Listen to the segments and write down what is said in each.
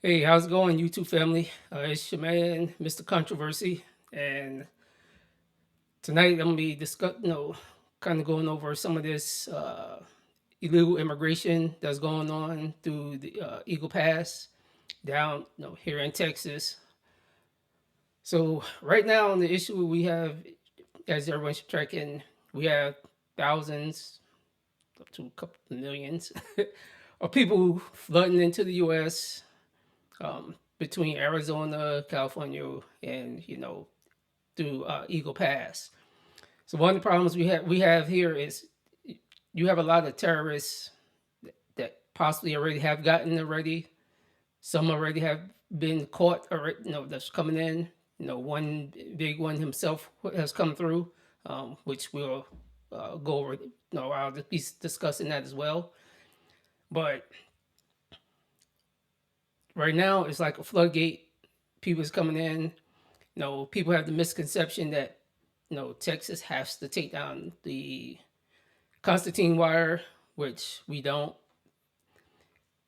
Hey, how's it going, YouTube family? It's your man, Mr. Controversy, and tonight I'm gonna be kind of going over some of this illegal immigration that's going on through the Eagle Pass down, here in Texas. So right now, on the issue we have, as everyone's tracking, we have thousands up to a couple of millions of people flooding into the U.S. Between Arizona, California, and through Eagle Pass. So one of the problems we have here is you have a lot of terrorists that possibly already have gotten already. Some already have been caught already. That's coming in. One big one himself has come through, which we'll go over. I'll be discussing that as well. But right now, it's like a floodgate. People is coming in. People have the misconception that Texas has to take down the Constantine wire, which we don't.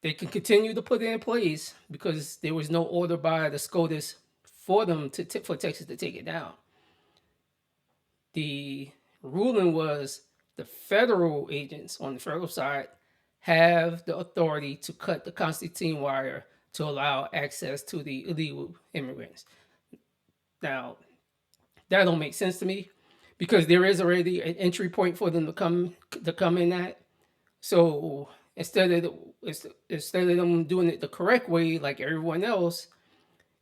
They can continue to put it in place because there was no order by the SCOTUS for them for Texas to take it down. The ruling was the federal agents on the federal side have the authority to cut the Constantine wire to allow access to the illegal immigrants. Now, that don't make sense to me because there is already an entry point for them to come in at. So instead of them doing it the correct way, like everyone else,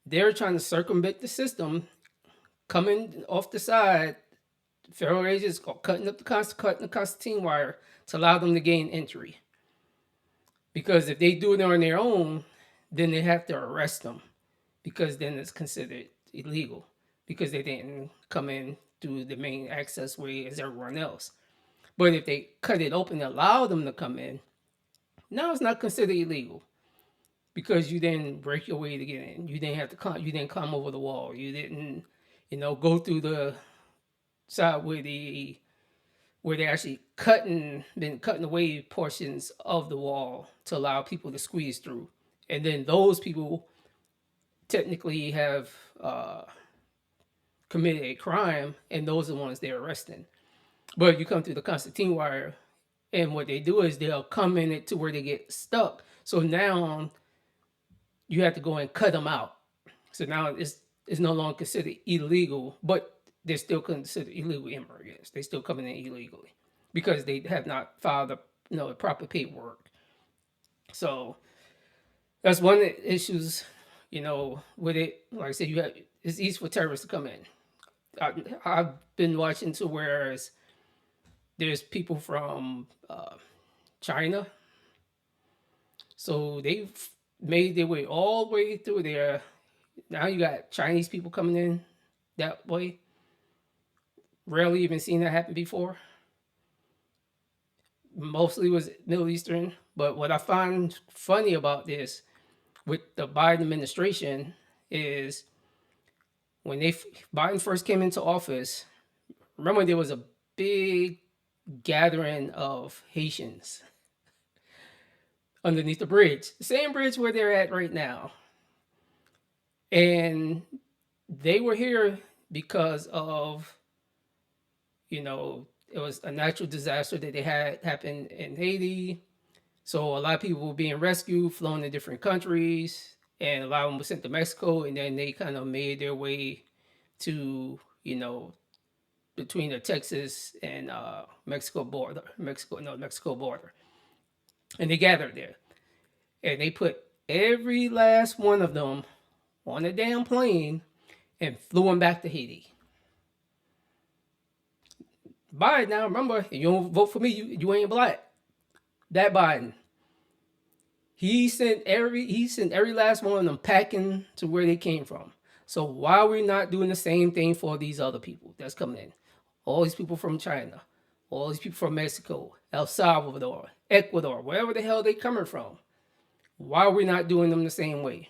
they're trying to circumvent the system, coming off the side. Federal agents are cutting the Constantine wire to allow them to gain entry. Because if they do it on their own, then they have to arrest them, because then it's considered illegal because they didn't come in through the main access way as everyone else. But if they cut it open and allow them to come in, now it's not considered illegal because you didn't break your way to get in. You didn't have to come. You didn't climb over the wall. You didn't, go through the side where they actually been cutting away portions of the wall to allow people to squeeze through, and then those people technically have committed a crime, and those are the ones they're arresting. But you come through the Constantine wire, and what they do is they'll come in it to where they get stuck. So now you have to go and cut them out. So now it's no longer considered illegal, but they're still considered illegal immigrants. They still coming in illegally because they have not filed the proper paperwork. So that's one of the issues, with it. Like I said, it's easy for terrorists to come in. I've been watching to whereas there's people from China, so they've made their way all the way through there. Now you got Chinese people coming in that way. Rarely even seen that happen before. Mostly was Middle Eastern. But what I find funny about this with the Biden administration is when Biden first came into office, remember there was a big gathering of Haitians underneath the bridge, the same bridge where they're at right now. And they were here because of, it was a natural disaster that they had happen in Haiti. So a lot of people were being rescued, flown to different countries, and a lot of them were sent to Mexico, and then they kind of made their way to, between the Texas and Mexico border, and they gathered there, and they put every last one of them on a damn plane and flew them back to Haiti. Biden, now remember, if you don't vote for me, you ain't black. That Biden, he sent every last one of them packing to where they came from. So why are we not doing the same thing for these other people that's coming in? All these people from China, all these people from Mexico, El Salvador, Ecuador, wherever the hell they coming from. Why are we not doing them the same way?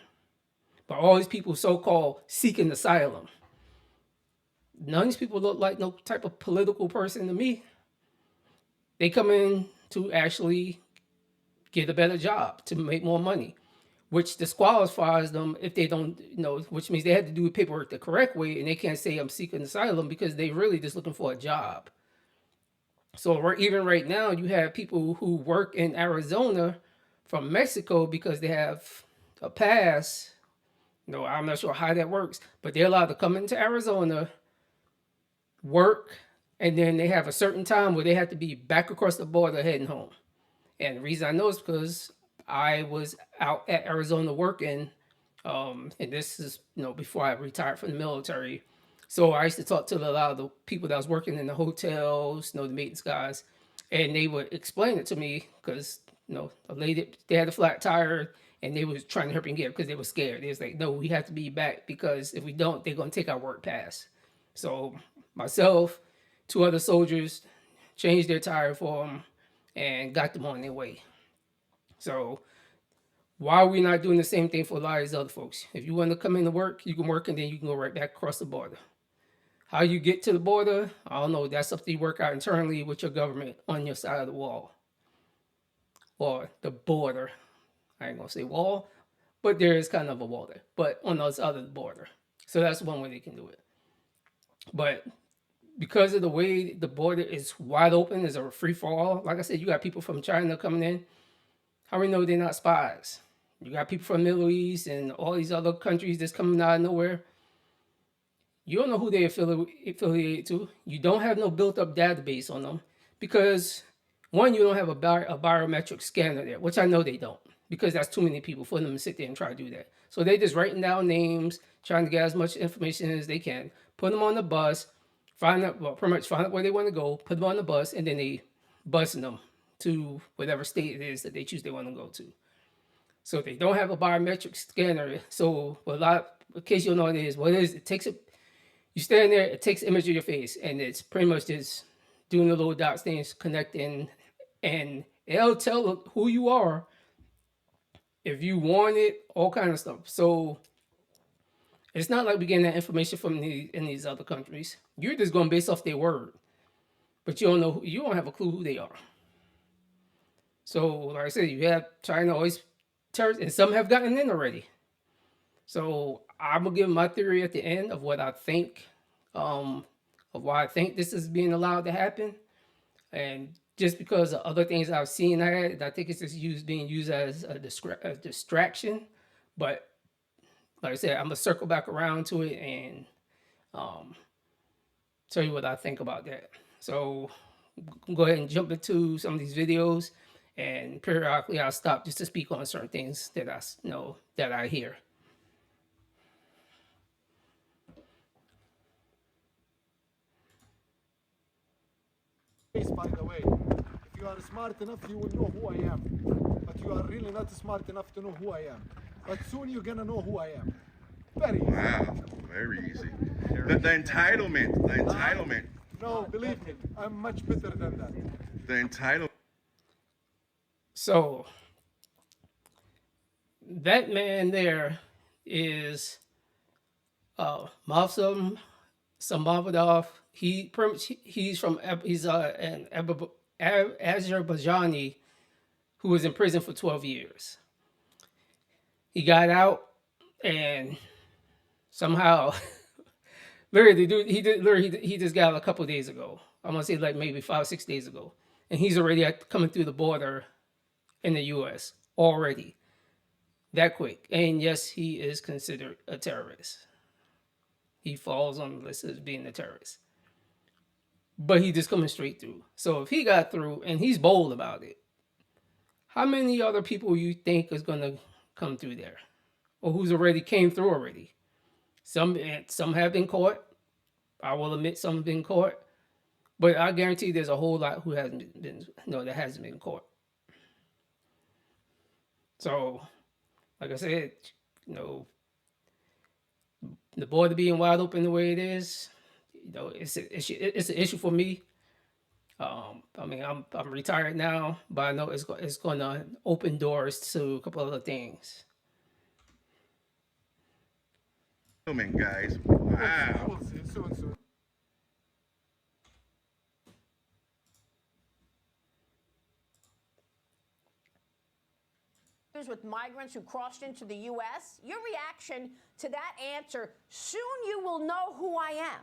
But all these people so-called seeking asylum. None of these people look like no type of political person to me. They come in to actually get a better job, to make more money. which disqualifies them if they don't, which means they had to do paperwork the correct way, and they can't say I'm seeking asylum because they really just looking for a job. So even right now, you have people who work in Arizona from Mexico because they have a pass. I'm not sure how that works, but they're allowed to come into Arizona, work, and then they have a certain time where they have to be back across the border heading home. And the reason I know is because I was out at Arizona working, and this is before I retired from the military. So I used to talk to a lot of the people that was working in the hotels, the maintenance guys, and they would explain it to me because a lady, they had a flat tire and they was trying to help me get it because they were scared. They was like, no, we have to be back because if we don't, they're gonna take our work pass. So myself, two other soldiers changed their tire for them and got them on their way. So why are we not doing the same thing for a lot of these other folks? If you want to come into work, you can work and then you can go right back across the border. How you get to the border, I don't know. That's something you work out internally with your government on your side of the wall or the border. I ain't gonna say wall, but there is kind of a wall there, but on the other side of the border. So that's one way they can do it. But because of the way the border is wide open, is a free for all. Like I said, you got people from China coming in. How we know they're not spies? You got people from the Middle East and all these other countries that's coming out of nowhere. You don't know who they affiliate to. You don't have no built up database on them because one, you don't have a biometric scanner there, which I know they don't because that's too many people for them to sit there and try to do that. So they just writing down names, trying to get as much information as they can, put them on the bus, pretty much find out where they want to go, put them on the bus, and then they busing them to whatever state it is that they choose they want to go to. So they don't have a biometric scanner. So in case you don't know what it is, it takes you stand there, it takes an image of your face, and it's pretty much just doing the little dots things, connecting, and it'll tell who you are, if you want it, all kind of stuff. So it's not like we're getting that information from in these other countries. You're just going based off their word, but you don't have a clue who they are. So like I said, you have China always terrorists, and some have gotten in already. So I'm gonna give my theory at the end of what I think, of why I think this is being allowed to happen, and just because of other things I've seen, I think it's just being used as a distraction. But like I said, I'm gonna circle back around to it and um, tell you what I think about that. So go ahead and jump into some of these videos, and periodically I'll stop just to speak on certain things that I know that I hear. By the way, if you are smart enough, you will know who I am. But you are really not smart enough to know who I am. But soon you're gonna know who I am. Very easy. Wow, very easy. The entitlement. No, believe me, I'm much better than that. The entitlement. So that man there is Mavsum Samavadov. He's from an Azerbaijani who was in prison for 12 years. He got out and somehow literally he just got out a couple of days ago. I'm gonna say like maybe 5 or 6 days ago, and he's already coming through the border in the U.S. already that quick. And yes, he is considered a terrorist. He falls on the list as being a terrorist. But he just coming straight through. So if he got through and he's bold about it, how many other people you think is gonna come through there, or who's already came through already? Some have been caught. I will admit some have been caught, but I guarantee there's a whole lot who hasn't been that hasn't been caught. So, like I said, you know, the border being wide open the way it is, it's an issue for me. I mean, I'm retired now, but I know it's going to open doors to a couple other things. Guys. You Wow. will see soon. with migrants who crossed into the U.S. Your reaction to that answer, soon you will know who I am.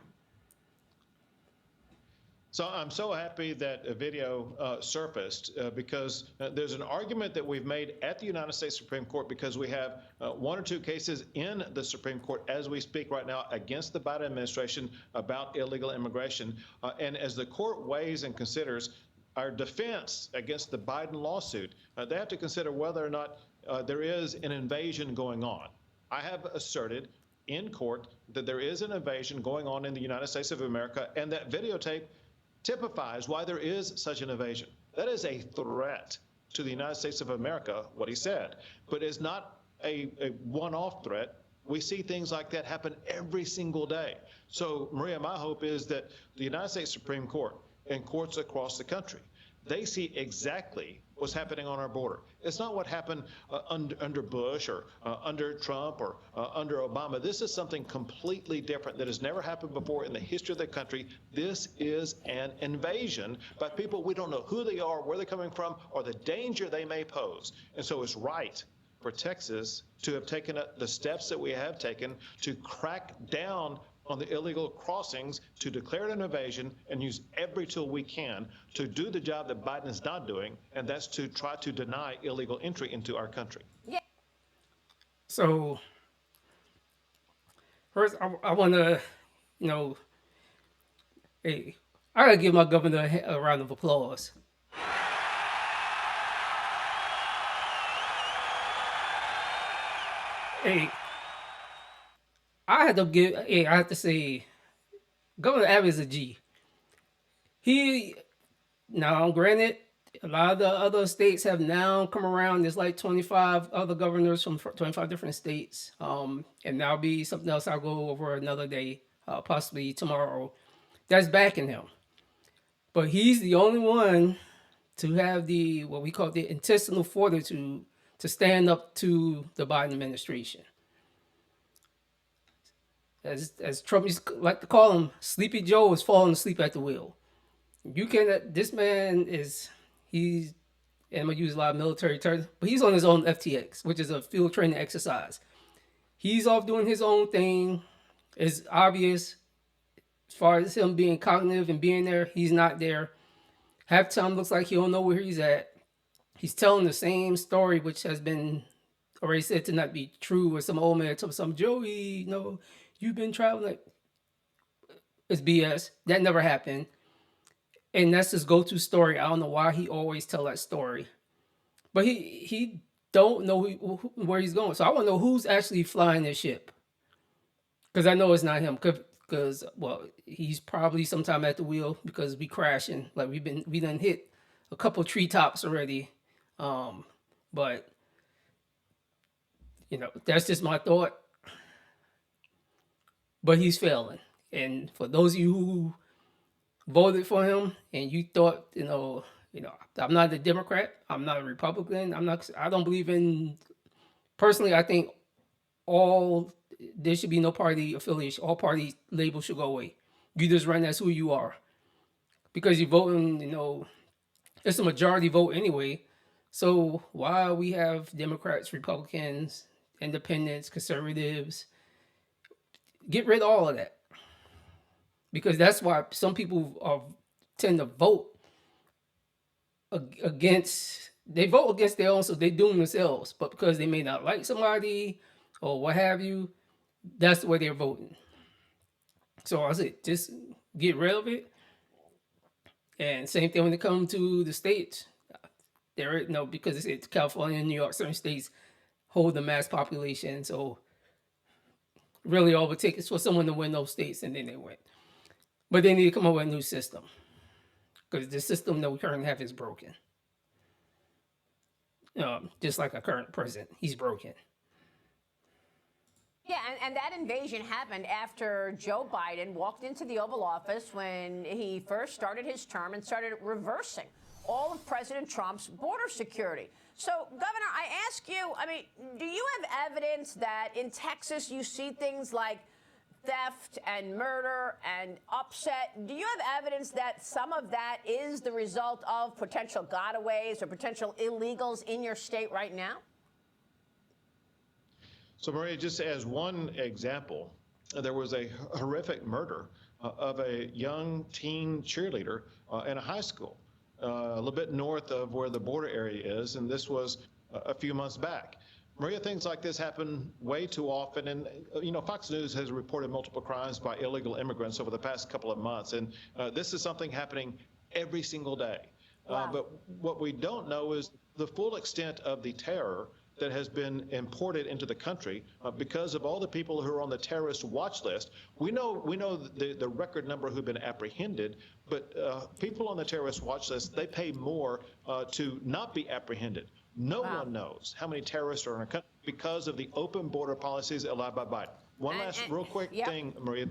So I'm so happy that a video surfaced because there's an argument that we've made at the United States Supreme Court because we have one or two cases in the Supreme Court as we speak right now against the Biden administration about illegal immigration. And as the court weighs and considers our defense against the Biden lawsuit, they have to consider whether or not there is an invasion going on. I have asserted in court that there is an invasion going on in the United States of America, and that videotape typifies why there is such an invasion. That is a threat to the United States of America, what he said, but it's not a one-off threat. We see things like that happen every single day. So, Maria, my hope is that the United States Supreme Court and courts across the country, they see exactly what's happening on our border. It's not what happened under Bush or under Trump or under Obama. This is something completely different that has never happened before in the history of the country. This is an invasion by people we don't know who they are, where they're coming from, or the danger they may pose. And so it's right for Texas to have taken the steps that we have taken to crack down on the illegal crossings, to declare it an invasion and use every tool we can to do the job that Biden is not doing, and that's to try to deny illegal entry into our country. Yeah. So, first, I want to, hey, I got to give my governor a round of applause. Hey, I have to say, Governor Abbott is a G. Now granted, a lot of the other states have now come around. There's like 25 other governors from 25 different states. And that'll be something else I'll go over another day, possibly tomorrow, that's backing him. But he's the only one to have what we call the intestinal fortitude to stand up to the Biden administration. As Trump used to like to call him, Sleepy Joe is falling asleep at the wheel. This man is, and I'm going to use a lot of military terms, but he's on his own FTX, which is a field training exercise. He's off doing his own thing. It's obvious as far as him being cognitive and being there, he's not there. Half the time looks like he don't know where he's at. He's telling the same story, which has been already said to not be true, where some old man told some Joey, you've been traveling. It's BS. That never happened. And that's his go-to story. I don't know why he always tell that story. But he don't know where he's going. So I want to know who's actually flying this ship. Because I know it's not him. Because, he's probably sometime at the wheel because we crashing. Like we done hit a couple treetops already. But, that's just my thought. But he's failing. And for those of you who voted for him and you thought, I'm not a Democrat, I'm not a Republican, I don't believe in, personally, I think there should be no party affiliation, all party labels should go away. You just run as who you are. Because you're voting, it's a majority vote anyway. So why we have Democrats, Republicans, independents, conservatives, get rid of all of that. Because that's why some people tend to vote against their own, so they doom themselves. But because they may not like somebody or what have you, that's the way they're voting. So I said, just get rid of it. And same thing when it comes to the states. Because it's California and New York, certain states hold the mass population. So really all it takes is for someone to win those states and then they win. But they need to come up with a new system. Because the system that we currently have is broken. Just like our current president, he's broken. Yeah, and that invasion happened after Joe Biden walked into the Oval Office when he first started his term and started reversing all of President Trump's border security. So, Governor, I ask you, do you have evidence that in Texas you see things like theft and murder and upset? Do you have evidence that some of that is the result of potential gotaways or potential illegals in your state right now? So, Maria, just as one example, there was a horrific murder of a young teen cheerleader in a high school a little bit north of where the border area is, and this was a few months back. Maria, things like this happen way too often, and Fox News has reported multiple crimes by illegal immigrants over the past couple of months, and this is something happening every single day. Wow. But what we don't know is the full extent of the terror that has been imported into the country because of all the people who are on the terrorist watch list. We know the record number who've been apprehended, but people on the terrorist watch list, they pay more to not be apprehended. No one knows how many terrorists are in our country because of the open border policies allowed by Biden. One last real quick thing, Maria.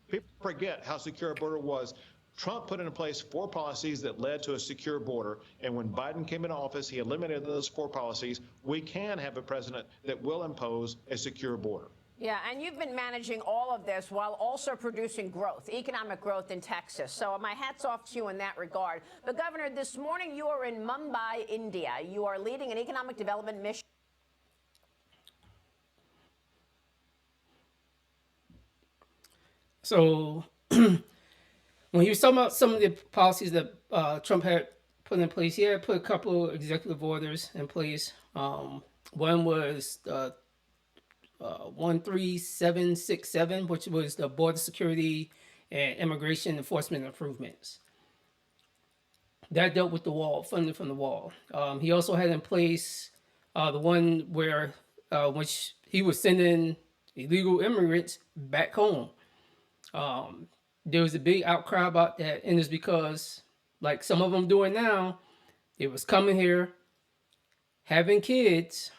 People forget how secure our border was. Trump put in place 4 policies that led to a secure border, and when Biden came into office, he eliminated those 4 policies. We can have a president that will impose a secure border. Yeah, and you've been managing all of this while also producing growth, economic growth in Texas. So my hat's off to you in that regard. But, Governor, this morning you are in Mumbai, India. You are leading an economic development mission. So when he was talking about some of the policies that Trump had put in place, he had put a couple of executive orders in place. One was 13767, which was the border security and immigration enforcement improvements. That dealt with the wall, funding from the wall. He also had in place the one where which he was sending illegal immigrants back home. There was a big outcry about that, and it's because, like some of them doing now, they was coming here, having kids.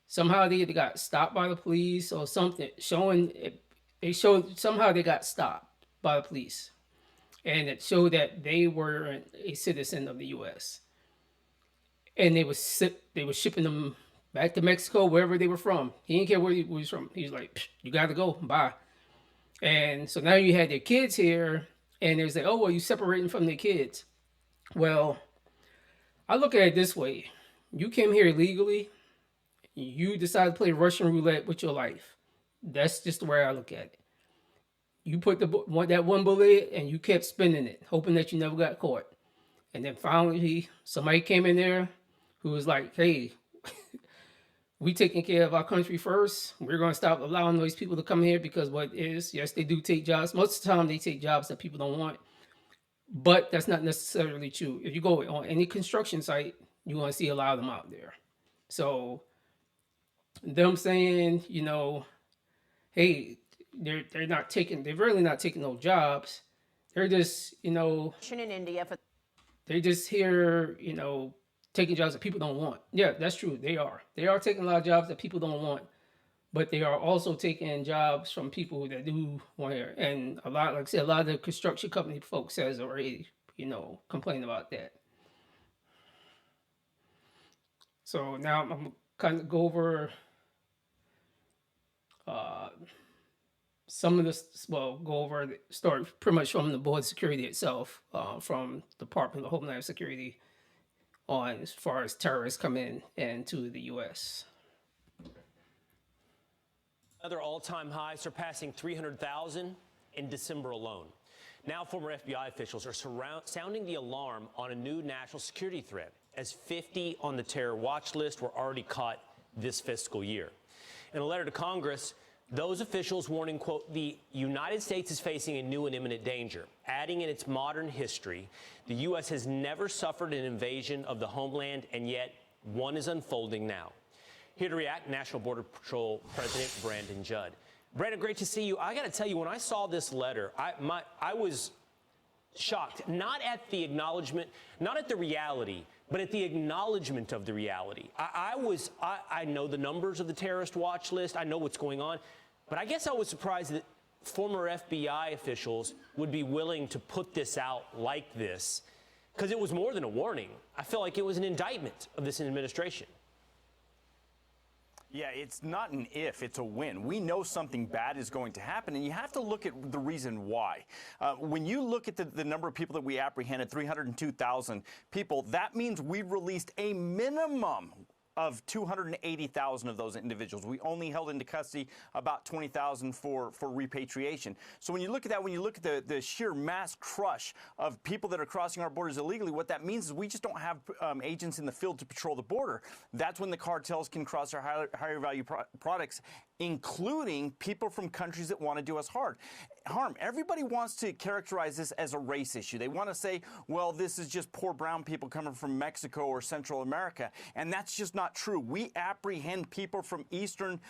Somehow they got stopped by the police or something, showing it. They showed somehow they got stopped by the police, and it showed that they were a citizen of the U.S. And they were shipping them back to Mexico, wherever they were from. He didn't care where he was from. He was like, "You got to go, bye." And so now you had their kids here, and it was like, "Oh, well, you separating from their kids." Well, I look at it this way: you came here illegally. You decided to play Russian roulette with your life. That's just the way I look at it. You put that one bullet, and you kept spinning it, hoping that you never got caught. And then finally, somebody came in there who was like, "Hey, we taking care of our country first. We're going to stop allowing those people to come here because yes, they do take jobs. Most of the time, they take jobs that people don't want. But that's not necessarily true. If you go on any construction site, you're going to see a lot of them out there. So them saying, hey, they're really not taking no jobs. They're just, In India for they're just here, taking jobs that people don't want. Yeah, that's true. They are taking a lot of jobs that people don't want, but they are also taking jobs from people that do want here. And like I said, a lot of the construction company folks has already, complained about that. So now I'm kind of go over some of this. Well, go over the story pretty much from the Board of Security itself, from the Department of Homeland Security, on as far as terrorists come in into the U.S. Another all-time high, surpassing 300,000 in December alone. Now, former FBI officials are sounding the alarm on a new national security threat, as 50 on the terror watch list were already caught this fiscal year. In a letter to Congress, those officials warning, quote, the United States is facing a new and imminent danger, adding in its modern history, the U.S. has never suffered an invasion of the homeland, and yet one is unfolding now. Here to react, National Border Patrol President Brandon Judd. Brandon, great to see you. I got to tell you, when I saw this letter, I was shocked, not at the acknowledgement, not at the reality, but at the acknowledgement of the reality. I know the numbers of the terrorist watch list. I know what's going on. But I guess I was surprised that former FBI officials would be willing to put this out like this, because it was more than a warning. I felt like it was an indictment of this administration. Yeah, it's not an if, it's a when. We know something bad is going to happen, and you have to look at the reason why. When you look at the number of people that we apprehended, 302,000 people, that means we released a minimum of 280,000 of those individuals. We only held into custody about 20,000 for repatriation. So when you look at that, when you look at the sheer mass crush of people that are crossing our borders illegally, what that means is we just don't have agents in the field to patrol the border. That's when the cartels can cross our higher value products, including people from countries that want to do us harm. Everybody wants to characterize this as a race issue. They want to say, well, this is just poor brown people coming from Mexico or Central America, and that's just not true. We apprehend people from Eastern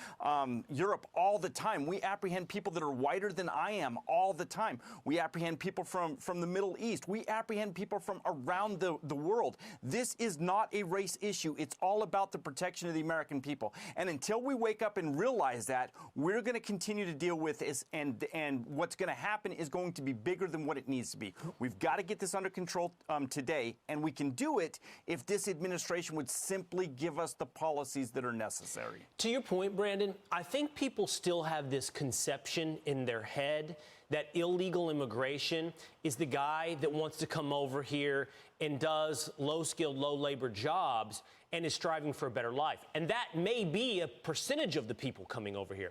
Europe all the time. We apprehend people that are whiter than I am all the time. We apprehend people from the Middle East. We apprehend people from around the world. This is not a race issue. It's all about the protection of the American people. And until we wake up and realize that, we're going to continue to deal with this, and what's going to happen is going to be bigger than what it needs to be. We've got to get this under control today, and we can do it if this administration would simply give us the policies that are necessary. To your point, Brandon, I think people still have this conception in their head that illegal immigration is the guy that wants to come over here and does low-skilled, low-labor jobs and is striving for a better life. And that may be a percentage of the people coming over here.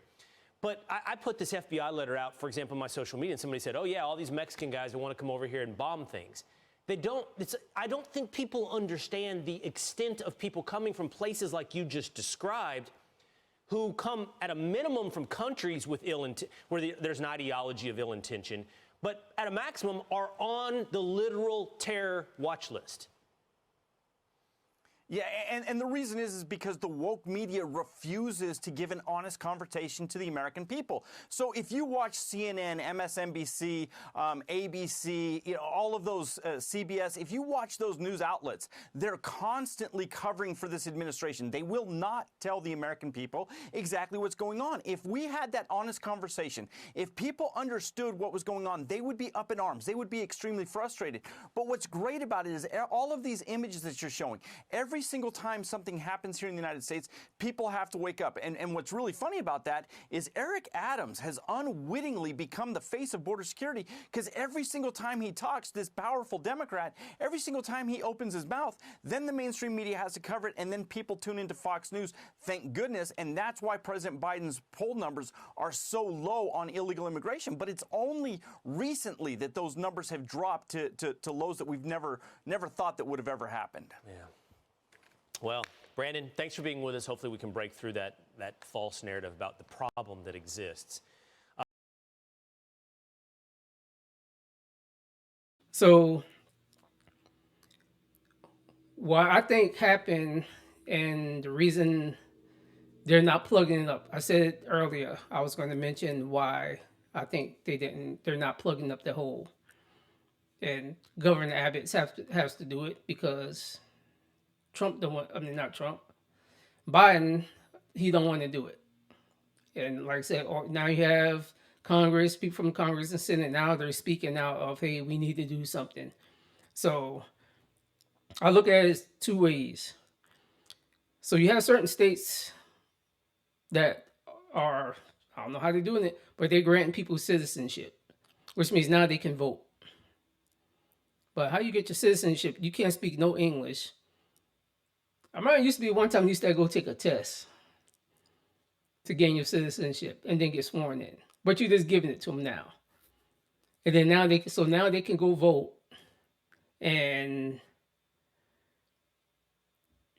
But I put this FBI letter out, for example, on my social media, and somebody said, oh, yeah, all these Mexican guys who want to come over here and bomb things. They don't, I don't think people understand the extent of people coming from places like you just described, who come at a minimum from countries with where there's an ideology of ill intention, but at a maximum are on the literal terror watch list. Yeah, and the reason is because the woke media refuses to give an honest conversation to the American people. So if you watch CNN, MSNBC, ABC, all of those, CBS, if you watch those news outlets, they're constantly covering for this administration. They will not tell the American people exactly what's going on. If we had that honest conversation, if people understood what was going on, they would be up in arms. They would be extremely frustrated. But what's great about it is all of these images that you're showing, every single time something happens here in the United States, people have to wake up. And what's really funny about that is Eric Adams has unwittingly become the face of border security, because every single time he talks, this powerful Democrat, every single time he opens his mouth, then the mainstream media has to cover it, and then people tune into Fox News. Thank goodness. And that's why President Biden's poll numbers are so low on illegal immigration. But it's only recently that those numbers have dropped to lows that we've never thought that would have ever happened. Yeah. Well, Brandon, thanks for being with us. Hopefully we can break through that false narrative about the problem that exists. So what I think happened, and the reason they're not plugging it up, I said earlier, I was going to mention why I think they're not plugging up the hole. And Governor Abbott has to do it because Trump don't want, not Trump, Biden, he don't want to do it. And like I said, now you have Congress, people from Congress and Senate, now they're speaking out of, hey, we need to do something. So I look at it two ways. So you have certain states that are, I don't know how they're doing it, but they're granting people citizenship, which means now they can vote. But how you get your citizenship, you can't speak no English. I remember it used to be one time you used to go take a test to gain your citizenship and then get sworn in. But you're just giving it to them now. And then now they can go vote. And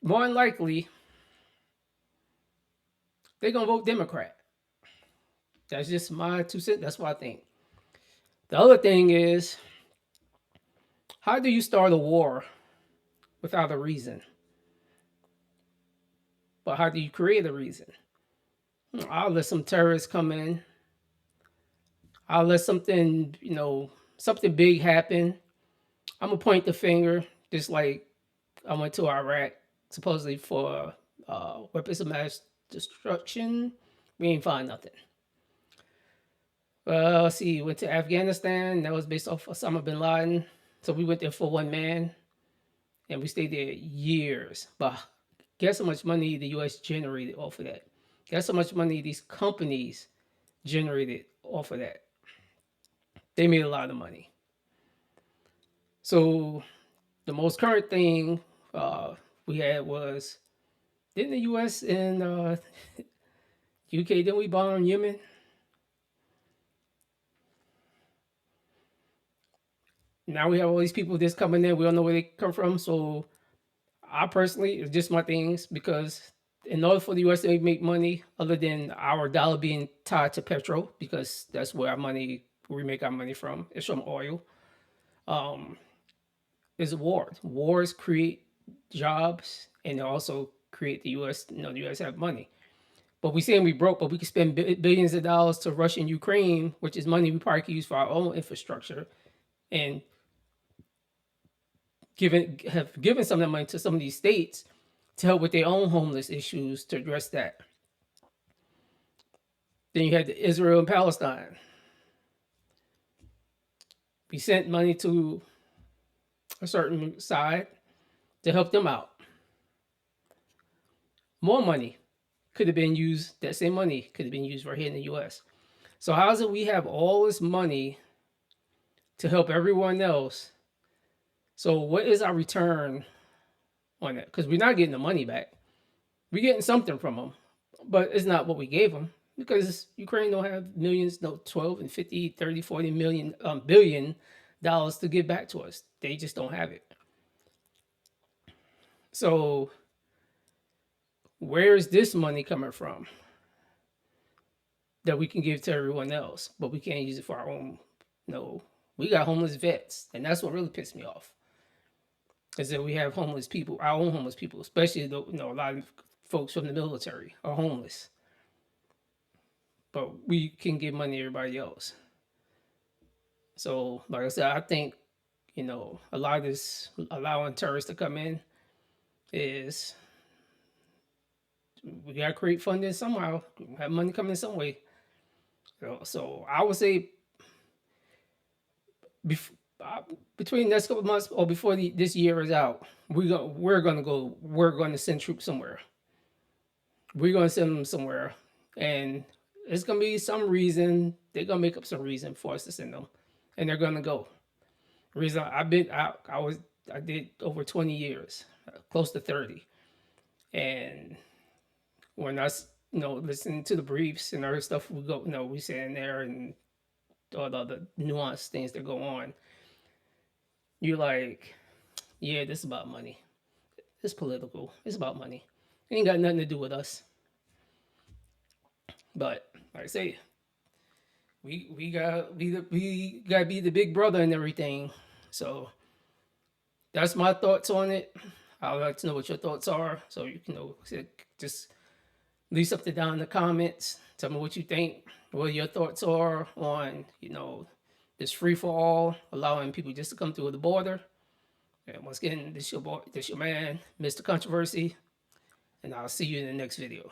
more than likely, they're going to vote Democrat. That's just my 2 cents. That's what I think. The other thing is, how do you start a war without a reason? But how do you create a reason? I'll let some terrorists come in. I'll let something, something big happen. I'm going to point the finger, just like I went to Iraq, supposedly for weapons of mass destruction. We ain't find nothing. Let's see, went to Afghanistan. That was based off Osama bin Laden. So we went there for one man, and we stayed there years. But guess how much money the U.S. generated off of that? Guess how much money these companies generated off of that? They made a lot of money. So the most current thing we had was Didn't the U.S. and UK, didn't we bomb Yemen? Now we have all these people just coming in. We don't know where they come from. So I personally, it's just my things because in order for the U.S. to make money, other than our dollar being tied to petrol, because that's where we make our money from, it's from oil. Is war. Wars create jobs and they also create the U.S. The U.S. have money. But we saying we broke, but we could spend billions of dollars to Russia and Ukraine, which is money we probably could use for our own infrastructure, and have given some of that money to some of these states to help with their own homeless issues to address that. Then you had Israel and Palestine. We sent money to a certain side to help them out. More money could have been used, that same money could have been used right here in the US. So how is it we have all this money to help everyone else? So what is our return on that? Because we're not getting the money back. We're getting something from them, but it's not what we gave them because Ukraine don't have millions, no 12 and 50, 30, 40 million, billion dollars to give back to us. They just don't have it. So where is this money coming from that we can give to everyone else, but we can't use it for our own? No, we got homeless vets, and that's what really pissed me off. Is that we have homeless people, our own homeless people, especially a lot of folks from the military are homeless, but we can give money to everybody else. So, like I said, I think a lot of this allowing terrorists to come in is we gotta create funding somehow, have money coming in some way. So I would say between the next couple of months or before this year is out, we're gonna send troops somewhere. We're gonna send them somewhere, and it's gonna be some reason. They're gonna make up some reason for us to send them, and they're gonna go. The reason I did over 20 years, close to 30, and when I listening to the briefs and other stuff, we sit in there and all the other nuanced things that go on. You're like, yeah, this is about money. It's political. It's about money. It ain't got nothing to do with us. But like I say, we gotta be the big brother and everything. So that's my thoughts on it. I would like to know what your thoughts are. So you can just leave something down in the comments. Tell me what you think. What your thoughts are on this free for all, allowing people just to come through the border. And once again, this your man, Mr. Controversy, and I'll see you in the next video.